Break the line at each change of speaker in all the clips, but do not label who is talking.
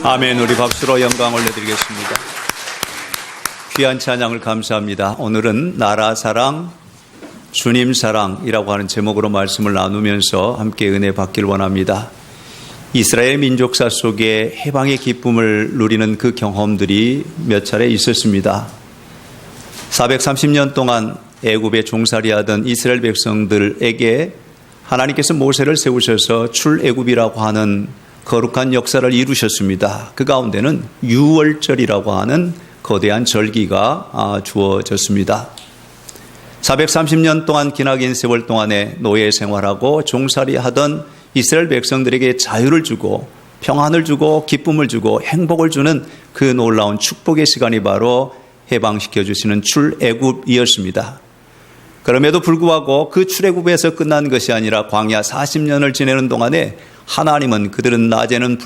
아멘. 우리 박수로 영광 올려드리겠습니다. 귀한 찬양을 감사합니다. 오늘은 나라 사랑, 주님 사랑이라고 하는 제목으로 말씀을 나누면서 함께 은혜 받길 원합니다. 이스라엘 민족사 속에 해방의 기쁨을 누리는 그 경험들이 몇 차례 있었습니다. 430년 동안 애굽에 종살이하던 이스라엘 백성들에게 하나님께서 모세를 세우셔서 출애굽이라고 하는 거룩한 역사를 이루셨습니다. 그 가운데는 유월절이라고 하는 거대한 절기가 주어졌습니다. 430년 동안 기나긴 세월 동안에 노예 생활하고 종살이하던 이스라엘 백성들에게 자유를 주고 평안을 주고 기쁨을 주고 행복을 주는 그 놀라운 축복의 시간이 바로 해방시켜 주시는 출애굽이었습니다. 그럼에도 불구하고 그 출애굽에서 끝난 것이 아니라 광야 40년을 지내는 동안에 하나님은 그들은 낮에는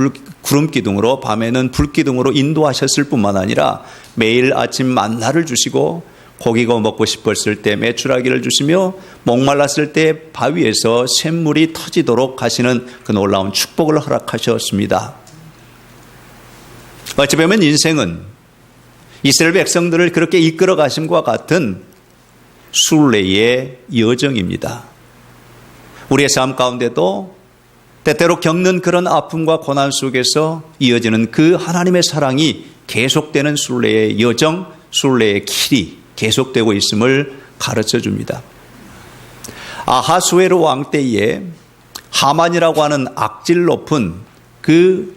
구름기둥으로 밤에는 불기둥으로 인도하셨을 뿐만 아니라 매일 아침 만나를 주시고 고기가 먹고 싶었을 때 메추라기를 주시며 목말랐을 때 바위에서 샘물이 터지도록 하시는 그 놀라운 축복을 허락하셨습니다. 어찌 보면 인생은 이스라엘 백성들을 그렇게 이끌어 가심과 같은 순례의 여정입니다. 우리의 삶 가운데도 때때로 겪는 그런 아픔과 고난 속에서 이어지는 그 하나님의 사랑이 계속되는 순례의 여정, 순례의 길이 계속되고 있음을 가르쳐 줍니다. 아하수에로 왕 때에 하만이라고 하는 악질 높은 그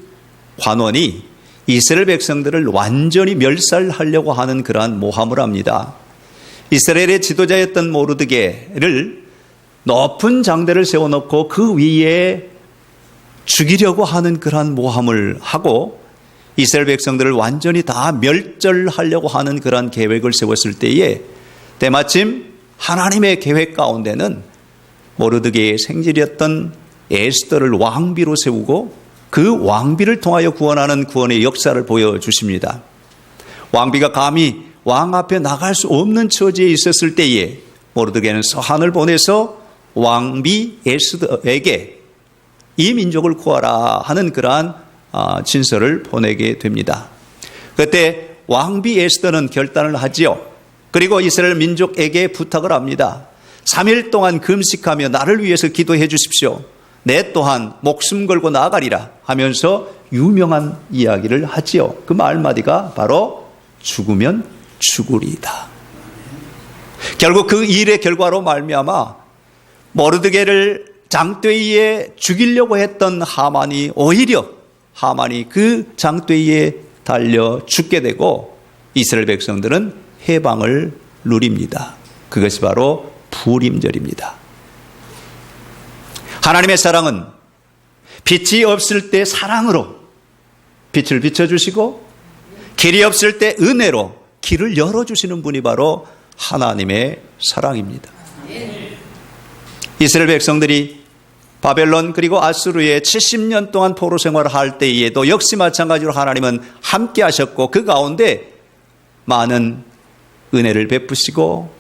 관원이 이스라엘 백성들을 완전히 멸살하려고 하는 그러한 모함을 합니다. 이스라엘의 지도자였던 모르드게를 높은 장대를 세워놓고 그 위에 죽이려고 하는 그러한 모함을 하고 이스라엘 백성들을 완전히 다 멸절하려고 하는 그러한 계획을 세웠을 때에 때마침 하나님의 계획 가운데는 모르드게의 생질이었던 에스더를 왕비로 세우고 그 왕비를 통하여 구원하는 구원의 역사를 보여주십니다. 왕비가 감히 왕 앞에 나갈 수 없는 처지에 있었을 때에 모르드게는 서한을 보내서 왕비 에스더에게 이 민족을 구하라 하는 그러한 진서를 보내게 됩니다. 그때 왕비 에스더는 결단을 하지요. 그리고 이스라엘 민족에게 부탁을 합니다. 3일 동안 금식하며 나를 위해서 기도해 주십시오. 내 또한 목숨 걸고 나아가리라 하면서 유명한 이야기를 하지요. 그 말마디가 바로 죽으면 죽으리이다. 결국 그 일의 결과로 말미암아 모르드게를 장대위에 죽이려고 했던 하만이 오히려 그 장대위에 달려 죽게 되고 이스라엘 백성들은 해방을 누립니다. 그것이 바로 부림절입니다. 하나님의 사랑은 빛이 없을 때 사랑으로 빛을 비춰주시고 길이 없을 때 은혜로 길을 열어주시는 분이 바로 하나님의 사랑입니다. 이스라엘 백성들이 바벨론 그리고 아수르에 70년 동안 포로 생활을 할 때에도 역시 마찬가지로 하나님은 함께 하셨고 그 가운데 많은 은혜를 베푸시고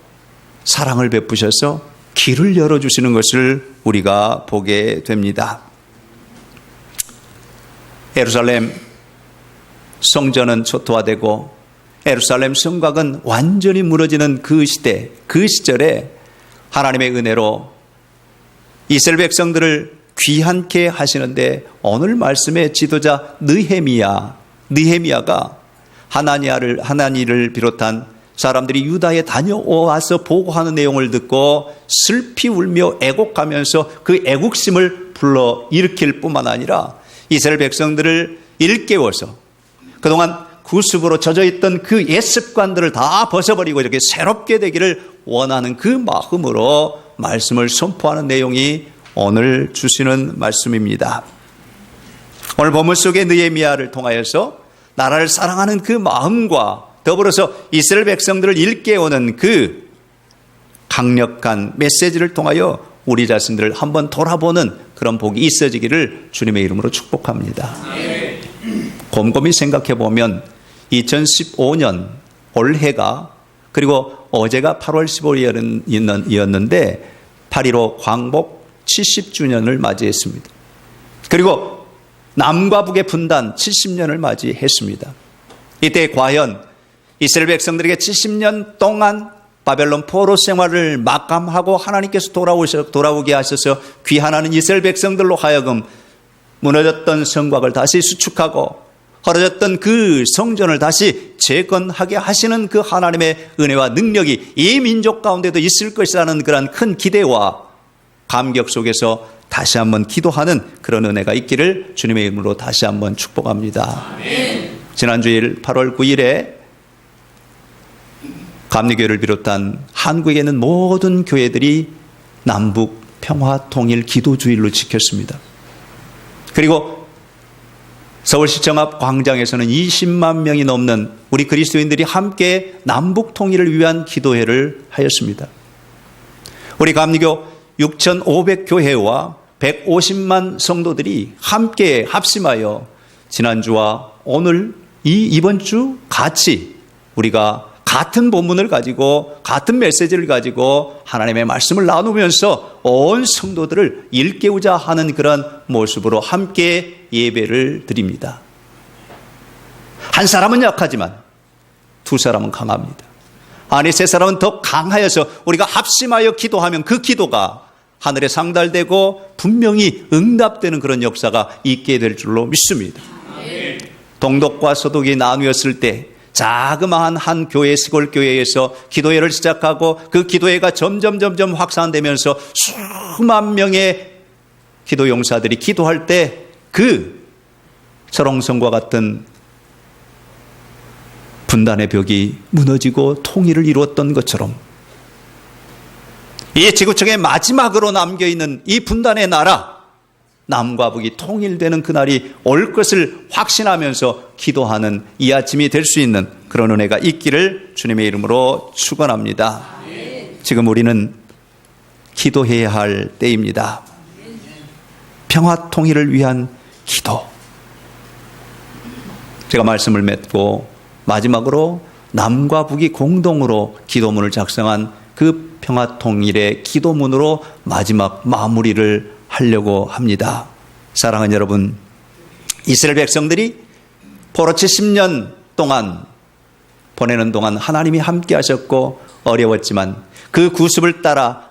사랑을 베푸셔서 길을 열어주시는 것을 우리가 보게 됩니다. 예루살렘 성전은 초토화되고 예루살렘 성곽은 완전히 무너지는 그 시대, 그 시절에 하나님의 은혜로 이스라엘 백성들을 귀한케 하시는데 오늘 말씀의 지도자 느헤미야가 하나니를 비롯한 사람들이 유다에 다녀와서 보고하는 내용을 듣고 슬피 울며 애곡하면서 그 애국심을 불러 일으킬 뿐만 아니라 이스라엘 백성들을 일깨워서 그동안 구습으로 젖어있던 그 옛 습관들을 다 벗어버리고 이렇게 새롭게 되기를 원하는 그 마음으로 말씀을 선포하는 내용이 오늘 주시는 말씀입니다. 오늘 본문 속의 느헤미야를 통하여서 나라를 사랑하는 그 마음과 더불어서 이스라엘 백성들을 일깨우는 그 강력한 메시지를 통하여 우리 자신들을 한번 돌아보는 그런 복이 있어지기를 주님의 이름으로 축복합니다. 곰곰이 생각해 보면 2015년 올해가 그리고 어제가 8월 15일이었는데 8.15 광복 70주년을 맞이했습니다. 그리고 남과 북의 분단 70년을 맞이했습니다. 이때 과연 이스라엘 백성들에게 70년 동안 바벨론 포로 생활을 마감하고 하나님께서 돌아오게 하셔서 귀환하는 이스라엘 백성들로 하여금 무너졌던 성곽을 다시 수축하고 헐어졌던 그 성전을 다시 재건하게 하시는 그 하나님의 은혜와 능력이 이 민족 가운데도 있을 것이라는 그런 큰 기대와 감격 속에서 다시 한번 기도하는 그런 은혜가 있기를 주님의 이름으로 다시 한번 축복합니다. 아멘. 지난주일 8월 9일에 감리교회를 비롯한 한국에 있는 모든 교회들이 남북 평화 통일 기도주일로 지켰습니다. 그리고 서울시청 앞 광장에서는 20만 명이 넘는 우리 그리스도인들이 함께 남북 통일을 위한 기도회를 하였습니다. 우리 감리교 6,500교회와 150만 성도들이 함께 합심하여 지난주와 오늘 이번 주 같이 우리가 같은 본문을 가지고 같은 메시지를 가지고 하나님의 말씀을 나누면서 온 성도들을 일깨우자 하는 그런 모습으로 함께 예배를 드립니다. 한 사람은 약하지만 두 사람은 강합니다. 아니 세 사람은 더 강하여서 우리가 합심하여 기도하면 그 기도가 하늘에 상달되고 분명히 응답되는 그런 역사가 있게 될 줄로 믿습니다. 동독과 서독이 나누었을 때 자그마한 한 교회, 시골 교회에서 기도회를 시작하고 그 기도회가 점점 확산되면서 수만 명의 기도 용사들이 기도할 때 그 철옹성과 같은 분단의 벽이 무너지고 통일을 이루었던 것처럼 이 지구촌의 마지막으로 남겨있는 이 분단의 나라 남과 북이 통일되는 그날이 올 것을 확신하면서 기도하는 이 아침이 될 수 있는 그런 은혜가 있기를 주님의 이름으로 축원합니다. 지금 우리는 기도해야 할 때입니다. 평화 통일을 위한 기도. 제가 말씀을 맺고 마지막으로 남과 북이 공동으로 기도문을 작성한 그 평화 통일의 기도문으로 마지막 마무리를 하려고 합니다. 사랑하는 여러분, 이스라엘 백성들이 포로 70년 동안 보내는 동안 하나님이 함께 하셨고 어려웠지만 그 구습을 따라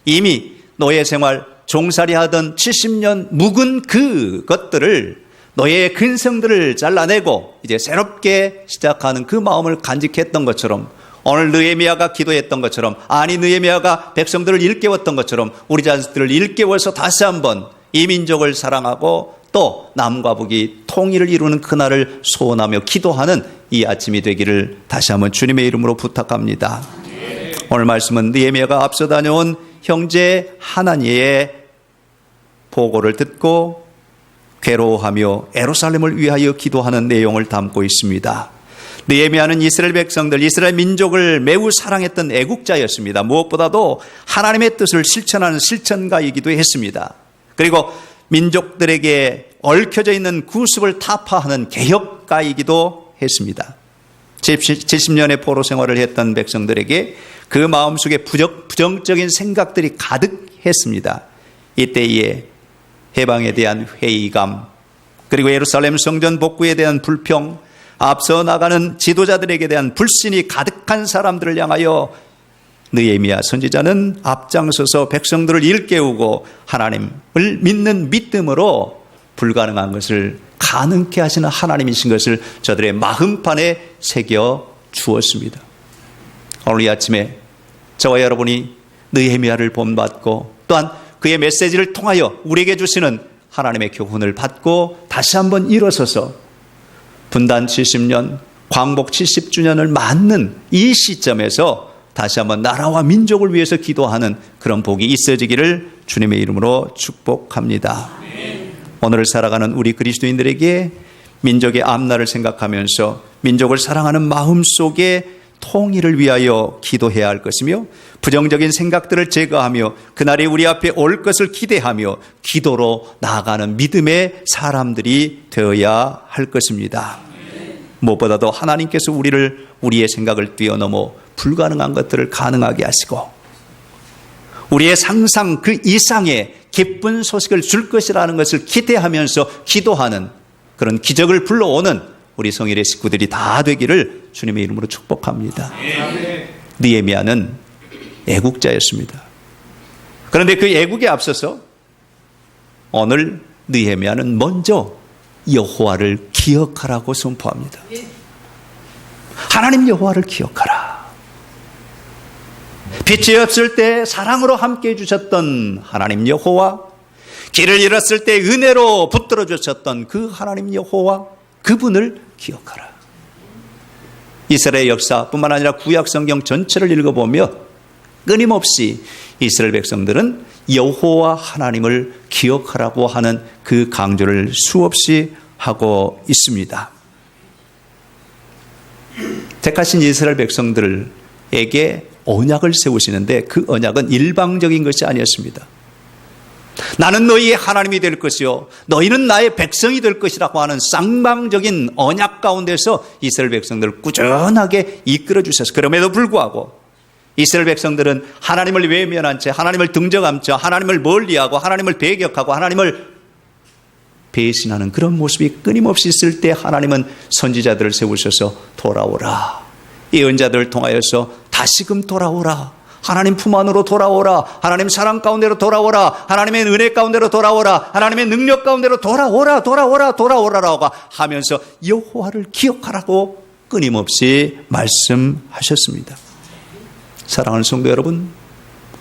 이미 노예 생활 종살이 하던 70년 묵은 그것들을 노예의 근성들을 잘라내고 이제 새롭게 시작하는 그 마음을 간직했던 것처럼 오늘 느헤미야가 기도했던 것처럼 느헤미야가 백성들을 일깨웠던 것처럼 우리 자식들을 일깨워서 다시 한번 이 민족을 사랑하고 또 남과 북이 통일을 이루는 그날을 소원하며 기도하는 이 아침이 되기를 다시 한번 주님의 이름으로 부탁합니다. 오늘 말씀은 느헤미야가 앞서 다녀온 형제 하나니의 보고를 듣고 괴로워하며 예루살렘을 위하여 기도하는 내용을 담고 있습니다. 느헤미야는 이스라엘 백성들, 이스라엘 민족을 매우 사랑했던 애국자였습니다. 무엇보다도 하나님의 뜻을 실천하는 실천가이기도 했습니다. 그리고 민족들에게 얽혀져 있는 구습을 타파하는 개혁가이기도 했습니다. 70년의 포로 생활을 했던 백성들에게 그 마음속에 부정적인 생각들이 가득했습니다. 이때에 해방에 대한 회의감, 그리고 예루살렘 성전 복구에 대한 불평, 앞서 나가는 지도자들에게 대한 불신이 가득한 사람들을 향하여 느헤미야 선지자는 앞장서서 백성들을 일깨우고 하나님을 믿는 믿음으로 불가능한 것을 가능케 하시는 하나님이신 것을 저들의 마음판에 새겨 주었습니다. 오늘 이 아침에 저와 여러분이 느헤미야를 본받고 또한 그의 메시지를 통하여 우리에게 주시는 하나님의 교훈을 받고 다시 한번 일어서서 분단 70년, 광복 70주년을 맞는 이 시점에서 다시 한번 나라와 민족을 위해서 기도하는 그런 복이 있어지기를 주님의 이름으로 축복합니다. 오늘을 살아가는 우리 그리스도인들에게 민족의 앞날을 생각하면서 민족을 사랑하는 마음 속에 통일을 위하여 기도해야 할 것이며 부정적인 생각들을 제거하며 그날이 우리 앞에 올 것을 기대하며 기도로 나아가는 믿음의 사람들이 되어야 할 것입니다. 무엇보다도 하나님께서 우리의 생각을 뛰어넘어 불가능한 것들을 가능하게 하시고 우리의 상상 그 이상의 기쁜 소식을 줄 것이라는 것을 기대하면서 기도하는 그런 기적을 불러오는 우리 성일의 식구들이 다 되기를 주님의 이름으로 축복합니다. 느헤미야는 애국자였습니다. 그런데 그 애국에 앞서서 오늘 느헤미야는 먼저 여호와를 기억하라고 선포합니다. 하나님 여호와를 기억하라. 빛이 없을 때 사랑으로 함께해 주셨던 하나님 여호와, 길을 잃었을 때 은혜로 붙들어 주셨던 그 하나님 여호와, 그분을 기억하라. 이스라엘 역사뿐만 아니라 구약 성경 전체를 읽어보며 끊임없이 이스라엘 백성들은 여호와 하나님을 기억하라고 하는 그 강조를 수없이 하고 있습니다. 택하신 이스라엘 백성들에게 언약을 세우시는데 그 언약은 일방적인 것이 아니었습니다. 나는 너희의 하나님이 될 것이요 너희는 나의 백성이 될 것이라고 하는 쌍방적인 언약 가운데서 이스라엘 백성들을 꾸준하게 이끌어 주셨어요. 그럼에도 불구하고 이스라엘 백성들은 하나님을 외면한 채, 하나님을 등져간 채, 하나님을 멀리하고 하나님을 배격하고 하나님을 배신하는 그런 모습이 끊임없이 있을 때 하나님은 선지자들을 세우셔서 돌아오라, 예언자들을 통하여서 다시금 돌아오라, 하나님 품 안으로 돌아오라, 하나님 사랑 가운데로 돌아오라, 하나님의 은혜 가운데로 돌아오라, 하나님의 능력 가운데로 돌아오라라고 하면서 여호와를 기억하라고 끊임없이 말씀하셨습니다. 사랑하는 성도 여러분,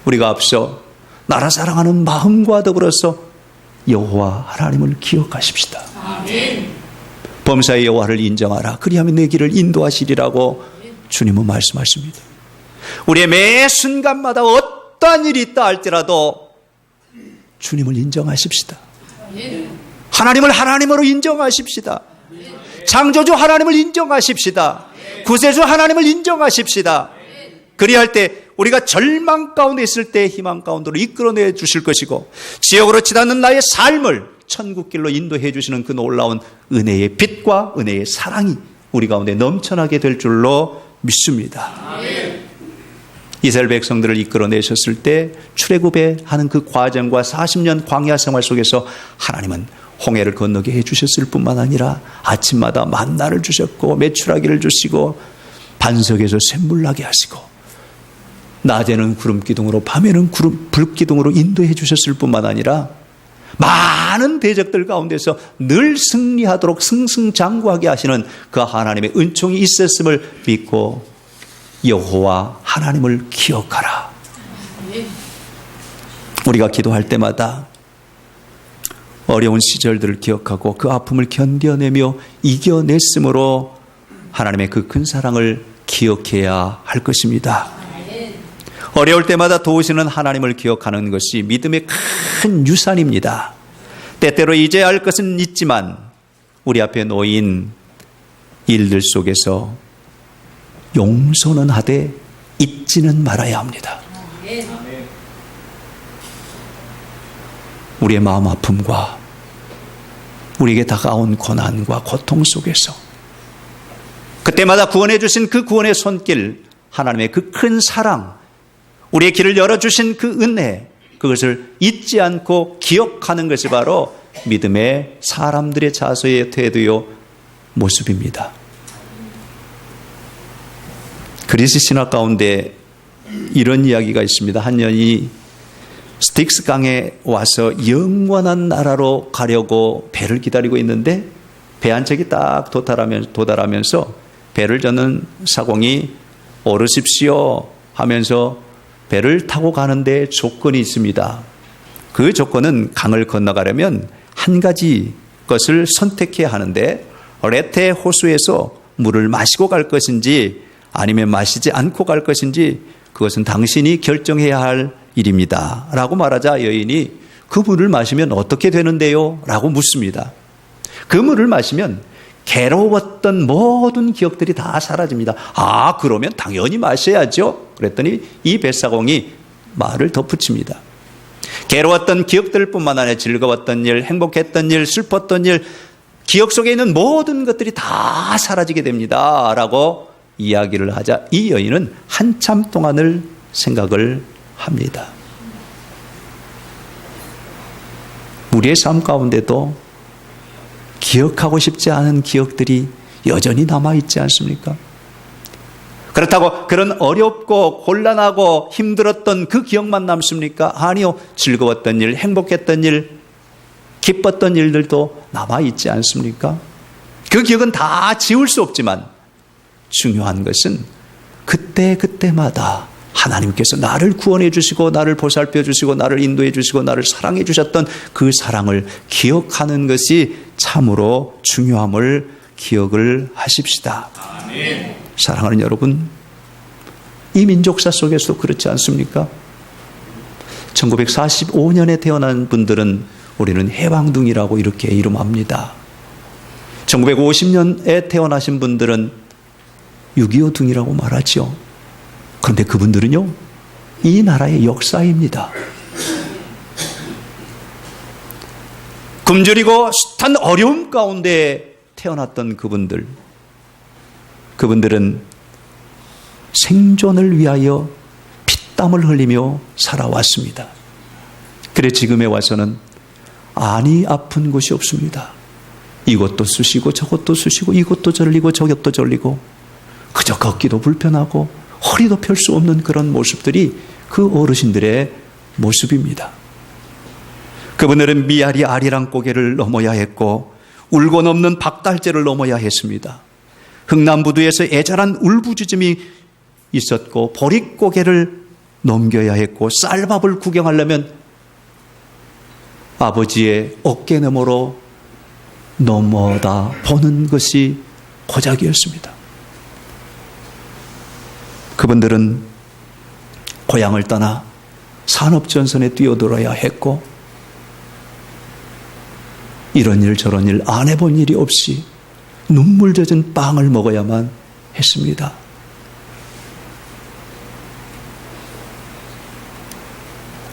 우리가 앞서 나라 사랑하는 마음과 더불어서 여호와 하나님을 기억하십시다. 아멘. 범사의 여호와를 인정하라, 그리하면 내 길을 인도하시리라고 주님은 말씀하십니다. 우리의 매 순간마다 어떠한 일이 있다 할지라도 주님을 인정하십시다. 하나님을 하나님으로 인정하십시다. 창조주 하나님을 인정하십시다. 구세주 하나님을 인정하십시다. 그리할 때 우리가 절망 가운데 있을 때 희망 가운데로 이끌어내 주실 것이고, 지옥으로 치닫는 나의 삶을 천국길로 인도해 주시는 그 놀라운 은혜의 빛과 은혜의 사랑이 우리 가운데 넘쳐나게 될 줄로 믿습니다. 아멘. 이스라엘 백성들을 이끌어내셨을 때 출애굽에 하는 그 과정과 40년 광야 생활 속에서 하나님은 홍해를 건너게 해주셨을 뿐만 아니라 아침마다 만나를 주셨고 메추라기를 주시고 반석에서 샘물 나게 하시고 낮에는 구름 기둥으로 밤에는 불 기둥으로 인도해 주셨을 뿐만 아니라 많은 대적들 가운데서 늘 승리하도록 승승장구하게 하시는 그 하나님의 은총이 있었음을 믿고 여호와 하나님을 기억하라. 우리가 기도할 때마다 어려운 시절들을 기억하고 그 아픔을 견뎌내며 이겨냈으므로 하나님의 그 큰 사랑을 기억해야 할 것입니다. 어려울 때마다 도우시는 하나님을 기억하는 것이 믿음의 큰 유산입니다. 때때로 잊어야 할 것은 있지만 우리 앞에 놓인 일들 속에서 용서는 하되 잊지는 말아야 합니다. 우리의 마음 아픔과 우리에게 다가온 고난과 고통 속에서 그때마다 구원해 주신 그 구원의 손길, 하나님의 그 큰 사랑, 우리의 길을 열어주신 그 은혜, 그것을 잊지 않고 기억하는 것이 바로 믿음의 사람들의 자세의 태도요 모습입니다. 그리스 신화 가운데 이런 이야기가 있습니다. 한 년이 스틱스 강에 와서 영원한 나라로 가려고 배를 기다리고 있는데 배 한 척이 딱 도달하면서 배를 저는 사공이 오르십시오 하면서 배를 타고 가는데 조건이 있습니다. 그 조건은 강을 건너가려면 한 가지 것을 선택해야 하는데 레테 호수에서 물을 마시고 갈 것인지 아니면 마시지 않고 갈 것인지 그것은 당신이 결정해야 할 일입니다 라고 말하자 여인이 그 물을 마시면 어떻게 되는데요? 라고 묻습니다. 그 물을 마시면 괴로웠던 모든 기억들이 다 사라집니다. 아, 그러면 당연히 마셔야죠. 그랬더니 이 뱃사공이 말을 덧붙입니다. 괴로웠던 기억들 뿐만 아니라 즐거웠던 일, 행복했던 일, 슬펐던 일, 기억 속에 있는 모든 것들이 다 사라지게 됩니다 라고 이야기를 하자 이 여인은 한참 동안을 생각을 합니다. 우리의 삶 가운데도 기억하고 싶지 않은 기억들이 여전히 남아있지 않습니까? 그렇다고 그런 어렵고 곤란하고 힘들었던 그 기억만 남습니까? 아니요. 즐거웠던 일, 행복했던 일, 기뻤던 일들도 남아있지 않습니까? 그 기억은 다 지울 수 없지만 중요한 것은 그때마다 하나님께서 나를 구원해 주시고 나를 보살펴 주시고 나를 인도해 주시고 나를 사랑해 주셨던 그 사랑을 기억하는 것이 참으로 중요함을 기억을 하십시다. 아멘. 사랑하는 여러분, 이 민족사 속에서도 그렇지 않습니까? 1945년에 태어난 분들은 우리는 해방둥이라고 이렇게 이름합니다. 1950년에 태어나신 분들은 6.25둥이라고 말하죠. 그런데 그분들은요, 이 나라의 역사입니다. 굶주리고 숱한 어려움 가운데 태어났던 그분들은 생존을 위하여 피땀을 흘리며 살아왔습니다. 그래 지금에 와서는 안이 아픈 곳이 없습니다. 이것도 쑤시고 저것도 쑤시고 이것도 절리고 저것도 절리고 그저 걷기도 불편하고 허리도 펼 수 없는 그런 모습들이 그 어르신들의 모습입니다. 그분들은 미아리 아리랑 고개를 넘어야 했고 울고 넘는 박달재를 넘어야 했습니다. 흥남부두에서 애절한 울부짖음이 있었고 보릿고개를 넘겨야 했고 쌀밥을 구경하려면 아버지의 어깨 너머로 넘어다 보는 것이 고작이었습니다. 그분들은 고향을 떠나 산업전선에 뛰어들어야 했고 이런 일 저런 일 안 해본 일이 없이 눈물 젖은 빵을 먹어야만 했습니다.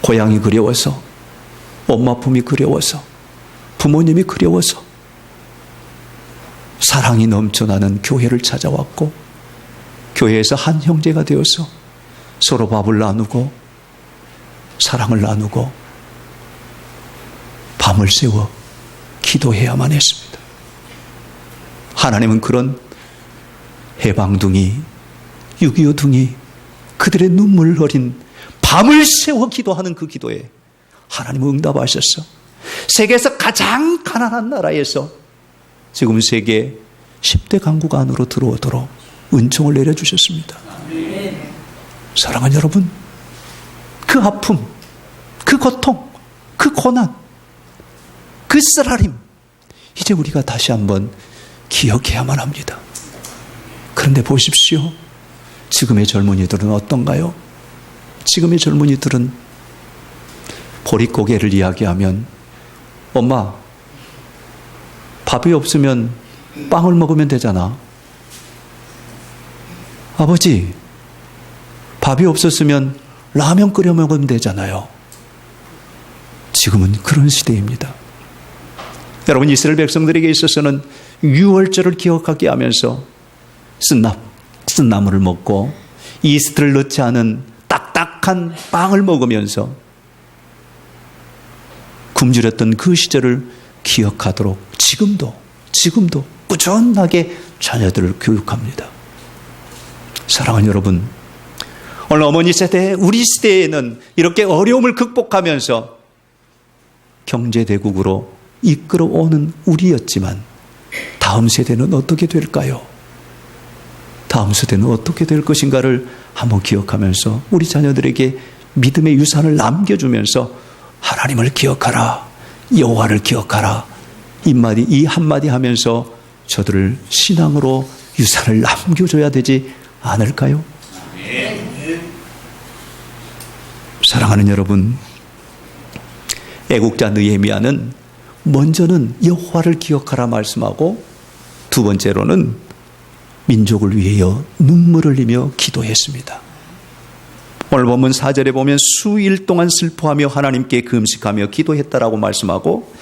고향이 그리워서, 엄마 품이 그리워서, 부모님이 그리워서 사랑이 넘쳐나는 교회를 찾아왔고 교회에서 한 형제가 되어서 서로 밥을 나누고 사랑을 나누고 밤을 새워 기도해야만 했습니다. 하나님은 그런 해방둥이, 6.25둥이, 그들의 눈물 흘린 밤을 새워 기도하는 그 기도에 하나님은 응답하셨어. 세계에서 가장 가난한 나라에서 지금 세계 10대 강국 안으로 들어오도록 은총을 내려주셨습니다. 사랑하는 여러분, 그 아픔, 그 고통, 그 고난, 그 쓰라림, 이제 우리가 다시 한번 기억해야만 합니다. 그런데 보십시오. 지금의 젊은이들은 어떤가요? 지금의 젊은이들은 보릿고개를 이야기하면 엄마, 밥이 없으면 빵을 먹으면 되잖아. 아버지, 밥이 없었으면 라면 끓여 먹으면 되잖아요. 지금은 그런 시대입니다. 여러분, 이스라엘 백성들에게 있어서는 유월절을 기억하게 하면서 쓴나물을 먹고 이스트를 넣지 않은 딱딱한 빵을 먹으면서 굶주렸던 그 시절을 기억하도록 지금도 꾸준하게 자녀들을 교육합니다. 사랑하는 여러분, 오늘 어머니 세대, 우리 시대에는 이렇게 어려움을 극복하면서 경제대국으로 이끌어오는 우리였지만 다음 세대는 어떻게 될까요? 다음 세대는 어떻게 될 것인가를 한번 기억하면서 우리 자녀들에게 믿음의 유산을 남겨주면서 하나님을 기억하라, 여호와를 기억하라, 이 한마디 하면서 저들을 신앙으로 유산을 남겨줘야 되지 않을까요? 사랑하는 여러분, 애국자 느헤미야는 먼저는 여호와를 기억하라 말씀하고 두 번째로는 민족을 위하여 눈물을 흘리며 기도했습니다. 오늘 본문 4절에 보면 수일 동안 슬퍼하며 하나님께 금식하며 기도했다라고 말씀하고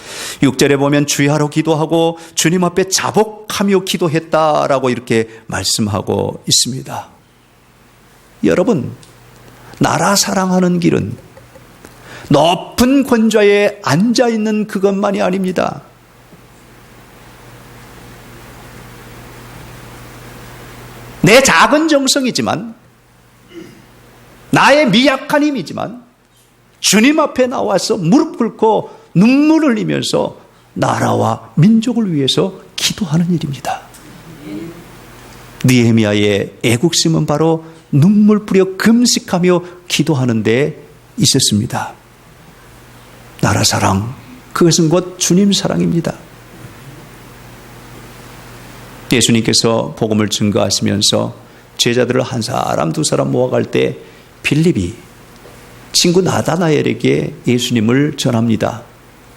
6절에 보면 주야로 기도하고 주님 앞에 자복하며 기도했다라고 이렇게 말씀하고 있습니다. 여러분, 나라 사랑하는 길은, 높은 권좌에 앉아있는 그것만이 아닙니다. 내 작은 정성이지만, 나의 미약한 힘이지만 주님 앞에 나와서 무릎 꿇고 눈물을 흘리면서 나라와 민족을 위해서 기도하는 일입니다. 느헤미야의 애국심은 바로 눈물 뿌려 금식하며 기도하는 데 있었습니다. 나라 사랑, 그것은 곧 주님 사랑입니다. 예수님께서 복음을 증거하시면서 제자들을 한 사람 두 사람 모아갈 때 빌립이 친구 나다나엘에게 예수님을 전합니다.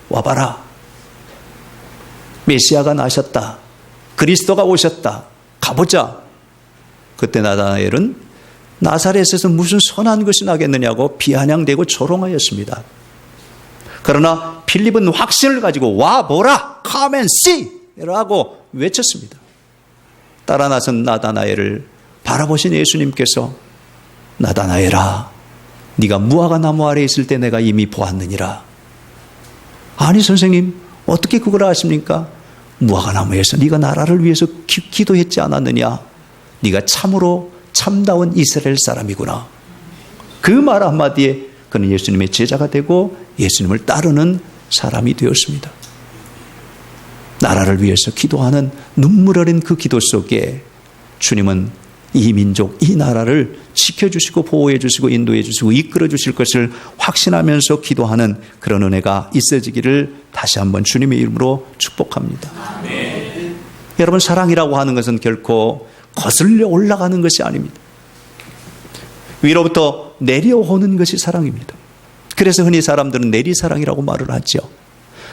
와봐라. 메시아가 나셨다. 그리스도가 오셨다. 가보자. 그때 나다나엘은 나사렛에서 무슨 선한 것이 나겠느냐고 비아냥대고 조롱하였습니다. 그러나 빌립은 확신을 가지고 와보라. Come and see. 라고 외쳤습니다. 따라 나선 나다나엘을 바라보신 예수님께서 나다나엘아, 네가 무화과 나무 아래 있을 때 내가 이미 보았느니라. 아니 선생님, 어떻게 그걸 아십니까? 무화과 나무에서 네가 나라를 위해서 기도했지 않았느냐? 네가 참으로 참다운 이스라엘 사람이구나. 그 말 한마디에 그는 예수님의 제자가 되고 예수님을 따르는 사람이 되었습니다. 나라를 위해서 기도하는 눈물 어린 그 기도 속에 주님은 이 민족, 이 나라를 지켜주시고 보호해주시고 인도해주시고 이끌어주실 것을 확신하면서 기도하는 그런 은혜가 있어지기를 다시 한번 주님의 이름으로 축복합니다. 아멘. 여러분, 사랑이라고 하는 것은 결코 거슬려 올라가는 것이 아닙니다. 위로부터 내려오는 것이 사랑입니다. 그래서 흔히 사람들은 내리사랑이라고 말을 하죠.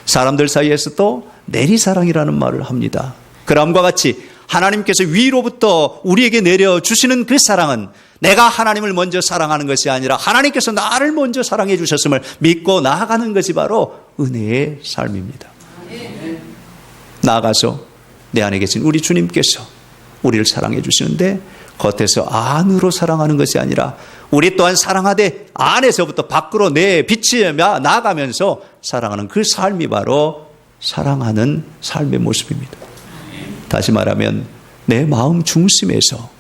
사람들 사이에서도 내리사랑이라는 말을 합니다. 그럼과 같이 하나님께서 위로부터 우리에게 내려주시는 그 사랑은 내가 하나님을 먼저 사랑하는 것이 아니라 하나님께서 나를 먼저 사랑해 주셨음을 믿고 나아가는 것이 바로 은혜의 삶입니다. 나아가서 내 안에 계신 우리 주님께서 우리를 사랑해 주시는데 겉에서 안으로 사랑하는 것이 아니라 우리 또한 사랑하되 안에서부터 밖으로 내비치며 나아가면서 사랑하는 그 삶이 바로 사랑하는 삶의 모습입니다. 다시 말하면 내 마음 중심에서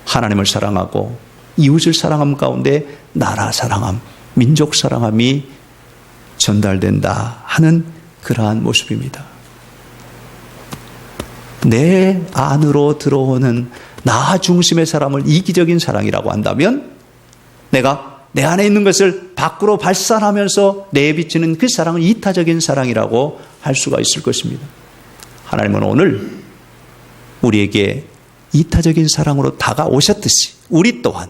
하나님을 사랑하고 이웃을 사랑함 가운데 나라 사랑함, 민족 사랑함이 전달된다 하는 그러한 모습입니다. 내 안으로 들어오는 나 중심의 사람을 이기적인 사랑이라고 한다면 내가 내 안에 있는 것을 밖으로 발산하면서 내비치는 그 사랑은 이타적인 사랑이라고 할 수가 있을 것입니다. 하나님은 오늘 우리에게 이타적인 사랑으로 다가오셨듯이 우리 또한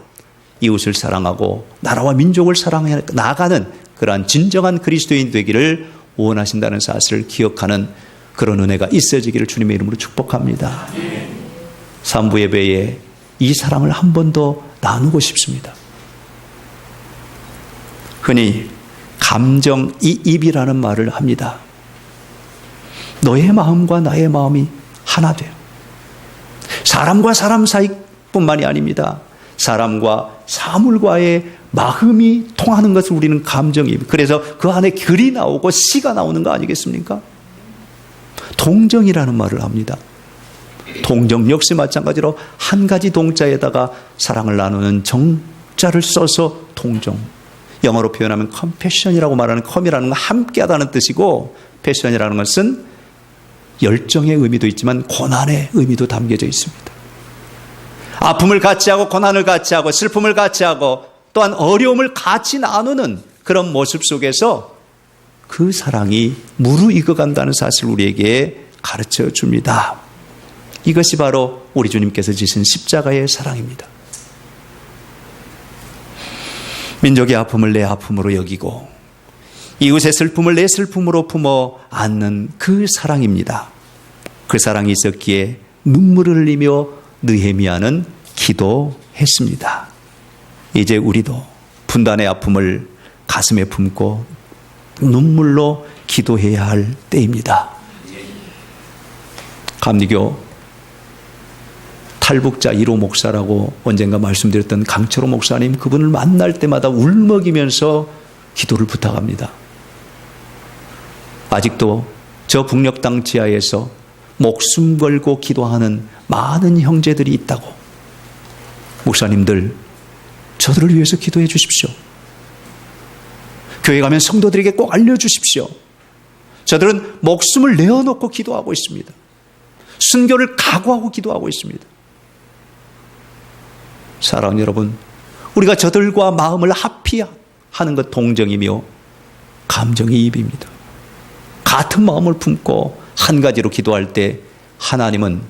이웃을 사랑하고 나라와 민족을 사랑해 나가는 그러한 진정한 그리스도인 되기를 원하신다는 사실을 기억하는 그런 은혜가 있어지기를 주님의 이름으로 축복합니다. 3부 예배에 이 사랑을 한 번 더 나누고 싶습니다. 흔히 감정이입이라는 말을 합니다. 너의 마음과 나의 마음이 하나 돼요. 사람과 사람 사이뿐만이 아닙니다. 사람과 사물과의 마음이 통하는 것을 우리는 감정이입. 그래서 그 안에 글이 나오고 시가 나오는 거 아니겠습니까? 동정이라는 말을 합니다. 동정 역시 마찬가지로 한 가지 동자에다가 사랑을 나누는 정자를 써서 동정. 영어로 표현하면 compassion이라고 말하는 com이라는 건 함께하다는 뜻이고 passion이라는 것은 열정의 의미도 있지만 고난의 의미도 담겨져 있습니다. 아픔을 같이 하고 고난을 같이 하고 슬픔을 같이 하고 또한 어려움을 같이 나누는 그런 모습 속에서 그 사랑이 무르익어간다는 사실을 우리에게 가르쳐 줍니다. 이것이 바로 우리 주님께서 지신 십자가의 사랑입니다. 민족의 아픔을 내 아픔으로 여기고 이웃의 슬픔을 내 슬픔으로 품어 안는 그 사랑입니다. 그 사랑이 있었기에 눈물을 흘리며 느헤미야는 기도했습니다. 이제 우리도 분단의 아픔을 가슴에 품고 눈물로 기도해야 할 때입니다. 감리교 탈북자 1호 목사라고 언젠가 말씀드렸던 강철호 목사님, 그분을 만날 때마다 울먹이면서 기도를 부탁합니다. 아직도 저 북녘 땅 지하에서 목숨 걸고 기도하는 많은 형제들이 있다고. 목사님들, 저들을 위해서 기도해 주십시오. 교회 가면 성도들에게 꼭 알려주십시오. 저들은 목숨을 내어놓고 기도하고 있습니다. 순교를 각오하고 기도하고 있습니다. 사랑하는 여러분, 우리가 저들과 마음을 합의하는 것 동정이며 감정이입입니다. 같은 마음을 품고 한 가지로 기도할 때 하나님은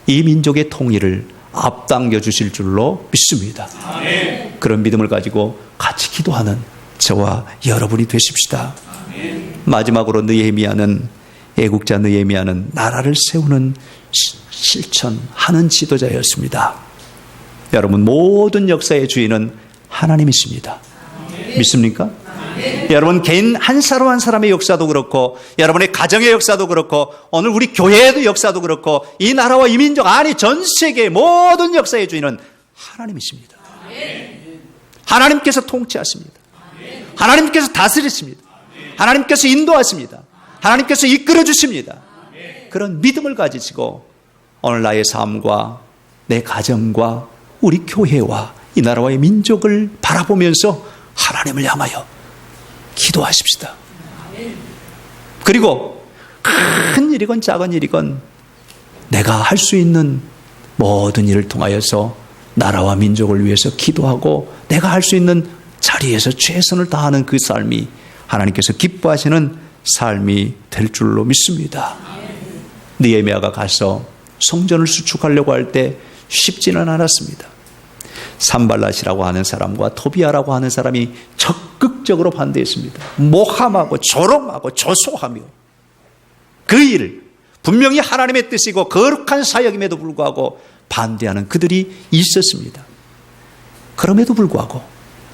이 민족의 통일을 앞당겨 주실 줄로 믿습니다. 아멘. 그런 믿음을 가지고 같이 기도하는 저와 여러분이 되십시다. 아멘. 마지막으로 느헤미야는, 애국자 느헤미야는 나라를 세우는 실천하는 지도자였습니다. 여러분, 모든 역사의 주인은 하나님이십니다. 아멘. 믿습니까? 아멘. 여러분, 개인 한 사람 한 사람의 역사도 그렇고, 여러분의 가정의 역사도 그렇고, 오늘 우리 교회의 역사도 그렇고, 이 나라와 이 민족, 아니 전 세계의 모든 역사의 주인은 하나님이십니다. 아멘. 하나님께서 통치하십니다. 아멘. 하나님께서 다스리십니다. 아멘. 하나님께서 인도하십니다. 하나님께서 이끌어 주십니다. 아멘. 그런 믿음을 가지시고 오늘 나의 삶과 내 가정과 우리 교회와 이 나라와의 민족을 바라보면서 하나님을 향하여 기도하십시다. 그리고 큰 일이건 작은 일이건 내가 할 수 있는 모든 일을 통하여서 나라와 민족을 위해서 기도하고 내가 할 수 있는 자리에서 최선을 다하는 그 삶이 하나님께서 기뻐하시는 삶이 될 줄로 믿습니다. 느헤미야가 가서 성전을 수축하려고 할 때 쉽지는 않았습니다. 산발랏이라고 하는 사람과 토비아라고 하는 사람이 적극적으로 반대했습니다. 모함하고 조롱하고 조소하며 그 일을 분명히 하나님의 뜻이고 거룩한 사역임에도 불구하고 반대하는 그들이 있었습니다. 그럼에도 불구하고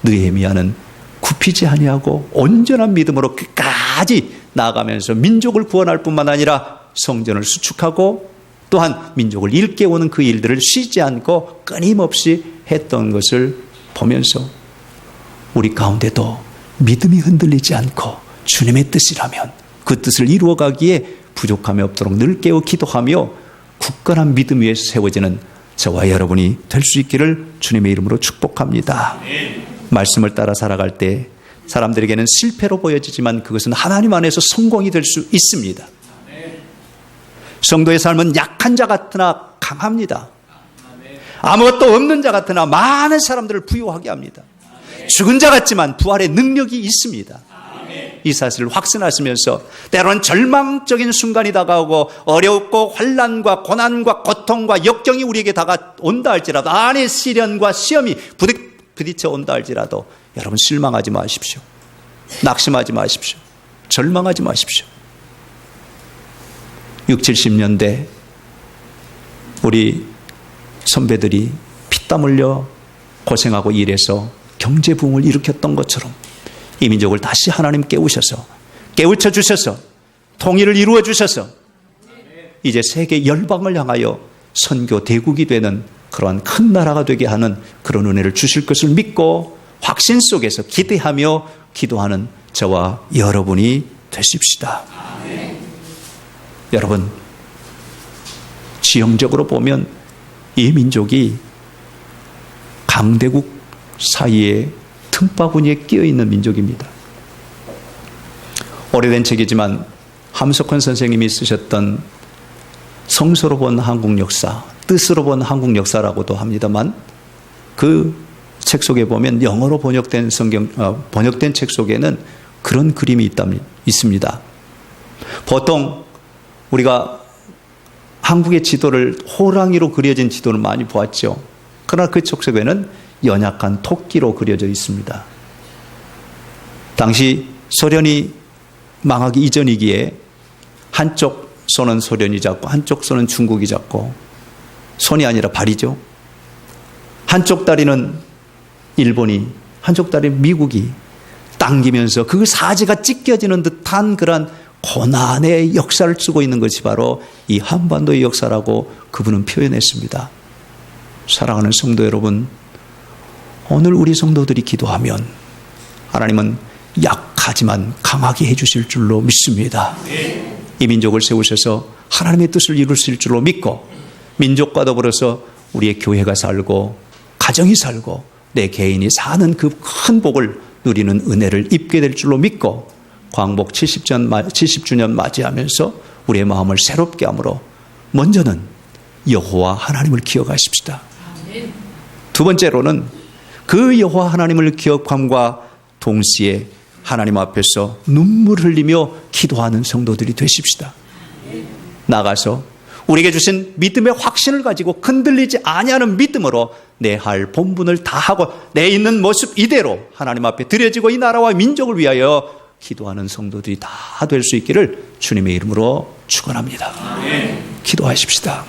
느헤미야는 굽히지 아니하고 온전한 믿음으로 끝까지 나아가면서 민족을 구원할 뿐만 아니라 성전을 수축하고 또한 민족을 일깨우는 그 일들을 쉬지 않고 끊임없이 했던 것을 보면서 우리 가운데도 믿음이 흔들리지 않고 주님의 뜻이라면 그 뜻을 이루어가기에 부족함이 없도록 늘 깨어 기도하며 굳건한 믿음 위에 세워지는 저와 여러분이 될 수 있기를 주님의 이름으로 축복합니다. 말씀을 따라 살아갈 때 사람들에게는 실패로 보여지지만 그것은 하나님 안에서 성공이 될 수 있습니다. 성도의 삶은 약한 자 같으나 강합니다. 아무것도 없는 자 같으나 많은 사람들을 부유하게 합니다. 죽은 자 같지만 부활의 능력이 있습니다. 이 사실을 확신하시면서 때로는 절망적인 순간이 다가오고 어렵고 환난과 고난과 고통과 역경이 우리에게 다가온다 할지라도, 아니 시련과 시험이 부딪혀 온다 할지라도 여러분 실망하지 마십시오. 낙심하지 마십시오. 절망하지 마십시오. 60, 70년대 우리 선배들이 피땀 흘려 고생하고 일해서 경제부흥을 일으켰던 것처럼 이 민족을 다시 하나님 깨우셔서 깨우쳐 주셔서 통일을 이루어 주셔서 이제 세계 열방을 향하여 선교 대국이 되는 그러한 큰 나라가 되게 하는 그런 은혜를 주실 것을 믿고 확신 속에서 기대하며 기도하는 저와 여러분이 되십시다. 여러분, 지형적으로 보면 이 민족이 강대국 사이에 틈바구니에 끼어있는 민족입니다. 오래된 책이지만 함석헌 선생님이 쓰셨던 성서로 본 한국 역사, 뜻으로 본 한국 역사라고도 합니다만 그 책 속에 보면 영어로 번역된 번역된 책 속에는 그런 그림이 있습니다. 보통 우리가 한국의 지도를 호랑이로 그려진 지도를 많이 보았죠. 그러나 그 책 속에는 연약한 토끼로 그려져 있습니다. 당시 소련이 망하기 이전이기에 한쪽 손은 소련이 잡고 한쪽 손은 중국이 잡고, 손이 아니라 발이죠. 한쪽 다리는 일본이, 한쪽 다리는 미국이 당기면서 그 사지가 찢겨지는 듯한 그런 고난의 역사를 쓰고 있는 것이 바로 이 한반도의 역사라고 그분은 표현했습니다. 사랑하는 성도 여러분, 오늘 우리 성도들이 기도하면 하나님은 약하지만 강하게 해주실 줄로 믿습니다. 이 민족을 세우셔서 하나님의 뜻을 이루실 줄로 믿고 민족과 더불어서 우리의 교회가 살고 가정이 살고 내 개인이 사는 그 큰 복을 누리는 은혜를 입게 될 줄로 믿고 광복 70주년 맞이하면서 우리의 마음을 새롭게 함으로 먼저는 여호와 하나님을 기억하십시다. 두 번째로는 그 여호와 하나님을 기억함과 동시에 하나님 앞에서 눈물 흘리며 기도하는 성도들이 되십시다. 나가서 우리에게 주신 믿음의 확신을 가지고 흔들리지 아니하는 믿음으로 내 할 본분을 다하고 내 있는 모습 이대로 하나님 앞에 드려지고 이 나라와 민족을 위하여 기도하는 성도들이 다 될 수 있기를 주님의 이름으로 축원합니다. 기도하십시다.